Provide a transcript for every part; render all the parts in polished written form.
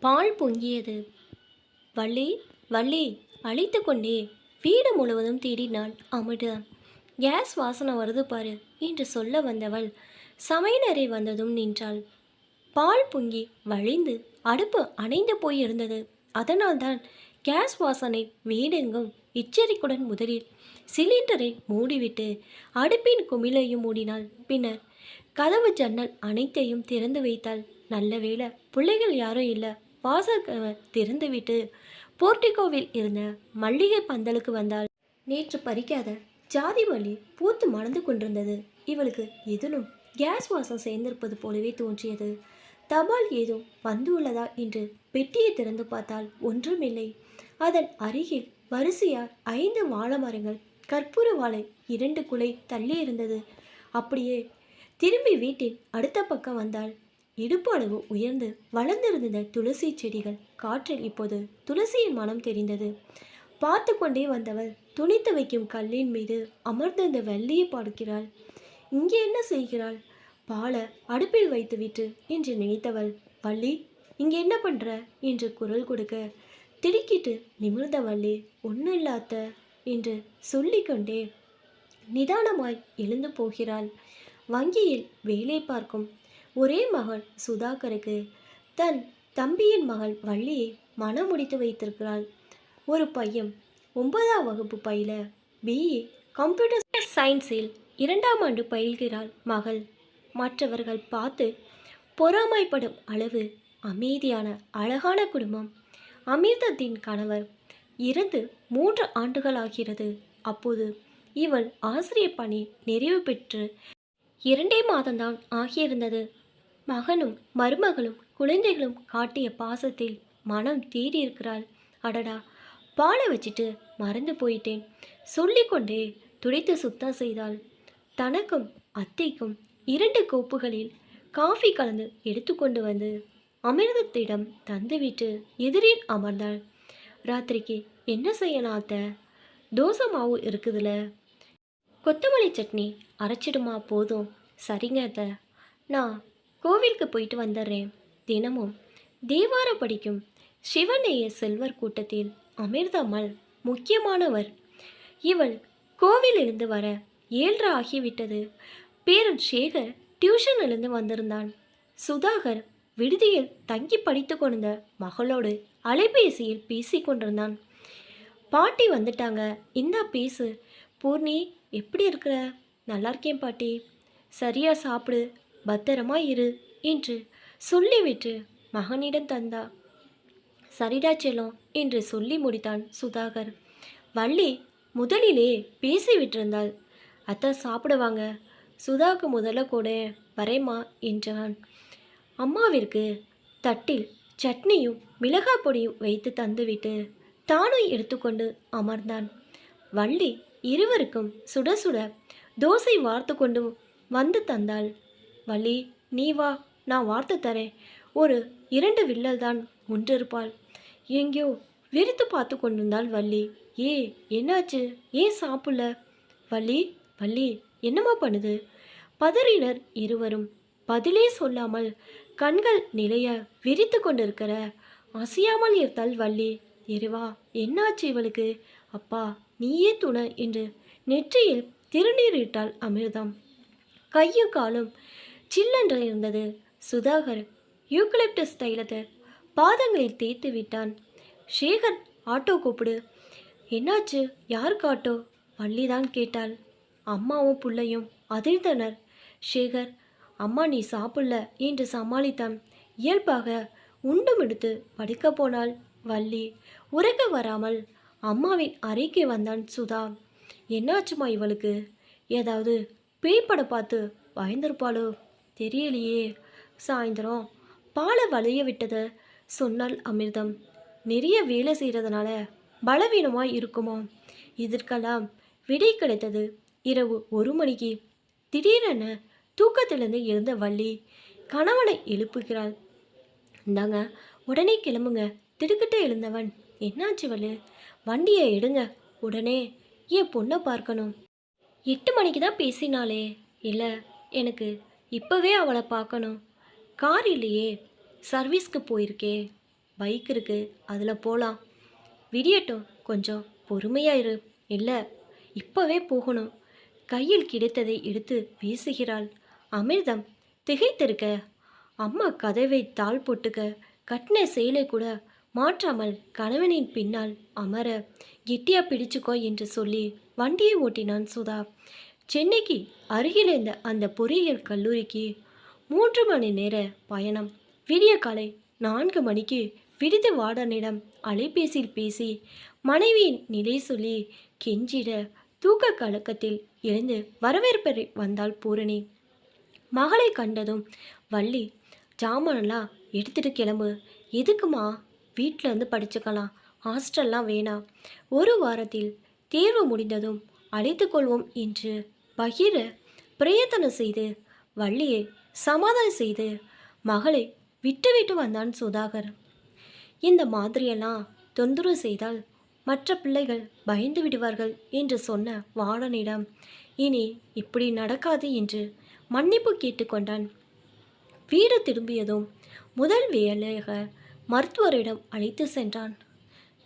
பால் பொங்கியது. வள்ளி, வள்ளி அழைத்து கொண்டே வீடு முழுவதும் தேடினாள் அமிர்தா. கேஸ் வாசனை வருது பாரு என்று சொல்ல வந்தவள் சமையலறை வந்ததும் நின்றாள். பால் பொங்கி வழிந்து அடுப்பு அணைந்து போயிருந்தது. அதனால்தான் கேஸ் வாசனை வீடெங்கும் எச்சரிக்கையுடன் முதலில் சிலிண்டரை மூடிவிட்டு அடுப்பின் குமிழையும் மூடினாள். பின்னர் கதவு ஜன்னல் அனைத்தையும் திறந்து வைத்தாள். நல்ல வேளை பிள்ளைகள் யாரும் இல்லை. வாசல் திறந்துவிட்டு போர்டிகோவில் இருந்த மல்லிகை பந்தலுக்கு வந்தாள். நேற்று பறிக்காத ஜாதி மல்லி பூத்து மணந்து கொண்டிருந்தது. இவளுக்கு எதிலும் கேஸ் வாசம் சேர்ந்திருப்பது போலவே தோன்றியது. தபால் ஏதோ வந்துள்ளதா என்று பெட்டியை திறந்து பார்த்தால் ஒன்றுமில்லை. அதன் அருகில் வரிசையார் 5 வாழை மரங்கள், கற்பூர வாழை 2 குலை தள்ளி இருந்தது. அப்படியே திரும்பி வீட்டின் அடுத்த பக்கம் வந்தாள். இடுப்பு அளவு உயர்ந்து வளர்ந்திருந்த துளசி செடிகள் காற்றில் இப்போது துளசியின் மனம் தெரிந்தது. பார்த்து கொண்டே வந்தவள் துணி துவைக்கும் கல்லின் மீது அமர்ந்திருந்த வெள்ளியை பார்க்கிறாள். இங்கே என்ன செய்கிறாள்? பாலை அடுப்பில் வைத்துவிட்டு என்று நினைத்தவள், வள்ளி இங்கே என்ன பண்ற என்று குரல் கொடுக்க திடுக்கிட்டு நிமிர்ந்த வள்ளி, ஒன்றும் இல்லாத என்று சொல்லிக்கொண்டே நிதானமாய் எழுந்து போகிறாள். வங்கியில் வேலை பார்க்கும் ஒரே மகள் சுதாகருக்கு தன் தம்பியின் மகள் வள்ளியை மனம் முடித்து வைத்திருக்கிறாள். ஒரு பையன் 9ஆம் வகுப்பு பயில பிஇ கம்ப்யூட்டர் சயின்ஸில் 2ஆம் ஆண்டு பயில்கிறாள் மகள். மற்றவர்கள் பார்த்து பொறாமைப்படும் அளவு அமைதியான அழகான குடும்பம். அமிர்தத்தின் கணவர் இறந்து 3 ஆண்டுகள் ஆகிறது. அப்போது இவள் ஆசிரியர் பணி நிறைவு பெற்று 2 மாதம்தான் ஆகியிருந்தது. மகனும் மருமகளும் குழந்தைகளும் காட்டிய பாசத்தில் மனம் தேடியிருக்கிறாள். அடடா, பாலை வச்சுட்டு மறந்து போயிட்டேன் சொல்லிக்கொண்டே துடைத்து சுத்தம் செய்தாள். தனக்கும் அத்தைக்கும் 2 கோப்புகளில் காஃபி கலந்து எடுத்துக்கொண்டு வந்து அமிர்தத்திடம் தந்துவிட்டு எதிரில் அமர்ந்தாள். ராத்திரிக்கு என்ன செய்யணும் அத்தை? தோசை மாவு இருக்குதுல, கொத்தமல்லி சட்னி அரைச்சிடுமா? போதும். சரிங்க அத்தை, நான் கோவிலுக்கு போயிட்டு வந்துடுறேன். தினமும் தேவாரம் படிக்கும் சிவநேய செல்வர் கூட்டத்தில் அமிர்தம்மாள் முக்கியமானவர். இவள் கோவிலிருந்து வர 7:30 ஆகிவிட்டது. பேரன் சேகர் டியூஷனிலிருந்து வந்திருந்தான். சுதாகர் விடுதியில் தங்கி படித்து கொண்ட மகளோடு அலைபேசியில் பேசி கொண்டிருந்தான். பாட்டி வந்துட்டாங்க, இந்தா பேசு. பூர்ணி, எப்படி இருக்கிற? நல்லா இருக்கேன் பாட்டி. சரியா சாப்பிடு, பத்திரமா இரு என்று சொல்லிவிட்டு மகனிடம் தந்தா. சரிடா செல்லம் என்று சொல்லி முடித்தான் சுதாகர். வள்ளி முதலிலே பேசிவிட்டிருந்தாள். அத்தை சாப்பிடுவாங்க, சுதாவுக்கு முதல்ல கூட வரேம்மா என்றான். அம்மாவிற்கு தட்டில் சட்னியும் மிளகாய் பொடியும் வைத்து தந்துவிட்டு தானும் எடுத்துக்கொண்டு அமர்ந்தான். வள்ளி இருவருக்கும் சுட சுட தோசை வார்த்து கொண்டு வந்து தந்தாள். வள்ளி, நீ வா, நான் வார்த்து தரேன். ஒரு 2 வில்லல் தான் ஒன்றிருப்பாள். எங்கேயோ விரித்து பார்த்து கொண்டிருந்தாள் வள்ளி. என்னாச்சு? ஏன் சாப்பிடல? வள்ளி, வள்ளி என்னம்மா பண்ணுது? பதறினர் இருவரும். பதிலே சொல்லாமல் கண்கள் நிலைய விரித்து கொண்டிருக்கிற அசையாமல் இருந்தாள் வள்ளி. இறைவா, என்னாச்சு இவளுக்கு? அப்பா நீயே துணை என்று நெற்றியில் திருநீரிட்டாள் அமிர்தம். கையும் காலும் சில்லென்று இருந்தது. சுதாகர் யூக்கலிப்டஸ் தைலத்தை பாதங்களில் தேய்த்து விட்டான். சேகர், ஆட்டோ கூப்பிடு. என்னாச்சு? யாருக்கு ஆட்டோ? வள்ளிதான் கேட்டாள். அம்மாவும் பிள்ளையும் அதிர்ந்தனர். சேகர், அம்மா நீ சாப்பிடல என்று சமாளித்தான். இயல்பாக உண்டும் எடுத்து படுக்க போனாள் வள்ளி. உறக்க வராமல் அம்மாவின் அறைக்கு வந்தான் சுதா. என்னாச்சுமா இவளுக்கு? ஏதாவது பேய்ப்படம் பார்த்து பயந்திருப்பாளோ தெரியலையே. சாயந்தரம் பாலை வளைய விட்டதை சொன்னாள் அமிர்தம். நிறைய வேலை செய்கிறதுனால பலவீனமாய் இருக்குமோ? இதற்கெல்லாம் விடை கிடைத்தது இரவு 1 மணிக்கு. திடீரென தூக்கத்திலிருந்து எழுந்த வள்ளி கணவனை எழுப்புகிறாள். இந்தாங்க, உடனே கிளம்புங்க. திடுக்கிட்டு எழுந்தவன், என்னாச்சு வள்ளி? வண்டியை எடுங்க, உடனே என் பொண்ணை பார்க்கணும். 8 மணிக்கு தான் பேசினாலே. இல்லை, எனக்கு இப்போவே அவளை பார்க்கணும். கார் இல்லையே, சர்வீஸ்க்கு போயிருக்கே. பைக் இருக்கு, அதில் போகலாம். விடியட்டும், கொஞ்சம் பொறுமையாயிரு. இல்லை, இப்போவே போகணும். கையில் கிடைத்ததை எடுத்து வீசுகிறாள். அமிர்தம் திகைத்திருக்க, அம்மா கதவை தாள் போட்டுக்க, கட்டின சேலை கூட மாற்றாமல் கணவனின் பின்னால் அமர, கெட்டியா பிடிச்சுக்கோ என்று சொல்லி வண்டியை ஓட்டினான் சுதா. சென்னைக்கு அருகில் இருந்த அந்த பொறியியல் கல்லூரிக்கு 3 மணி நேர பயணம். விடிய காலை 4 மணிக்கு விடுதி வார்டனிடம் அலைபேசியில் பேசி மனைவியின் நிலை சொல்லி கெஞ்சிட, தூக்க கலக்கத்தில் எழுந்து வரவேற்பறை வந்தாள் பூரணி. மகளை கண்டதும், வள்ளி, ஜாமானெல்லாம் எடுத்துட்டு கிளம்பு. எதுக்குமா? வீட்டில் இருந்து படிச்சுக்கலாம், ஹாஸ்டல்லாம் வேணாம். 1 வாரத்தில் தேர்வு முடிந்ததும் அழைத்து கொள்வோம் என்று பகிர பிரயத்தனம் செய்து வள்ளியை சமாதானம் செய்து மகளை விட்டுவிட்டு வந்தான் சுதாகர். இந்த மாதிரியெல்லாம் தொந்தரவு செய்தால் மற்ற பிள்ளைகள் பயந்து விடுவார்கள் என்று சொன்ன வார்டனிடம் இனி இப்படி நடக்காது என்று மன்னிப்பு கேட்டுக்கொண்டான். வீடு திரும்பியதும் முதல் வேலையாக மருத்துவரிடம் அழைத்து சென்றான்.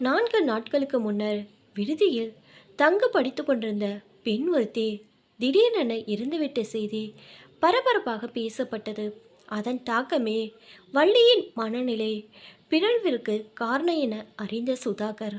4 நாட்களுக்கு முன்னர் விடுதியில் தங்க படித்து கொண்டிருந்த பெண் ஒருத்தி திடீரென இறந்துவிட்ட செய்தி பரபரப்பாக பேசப்பட்டது. அதன் தாக்கமே வள்ளியின் மனநிலை பிறழ்விற்கு காரணம் என அறிந்த சுதாகர்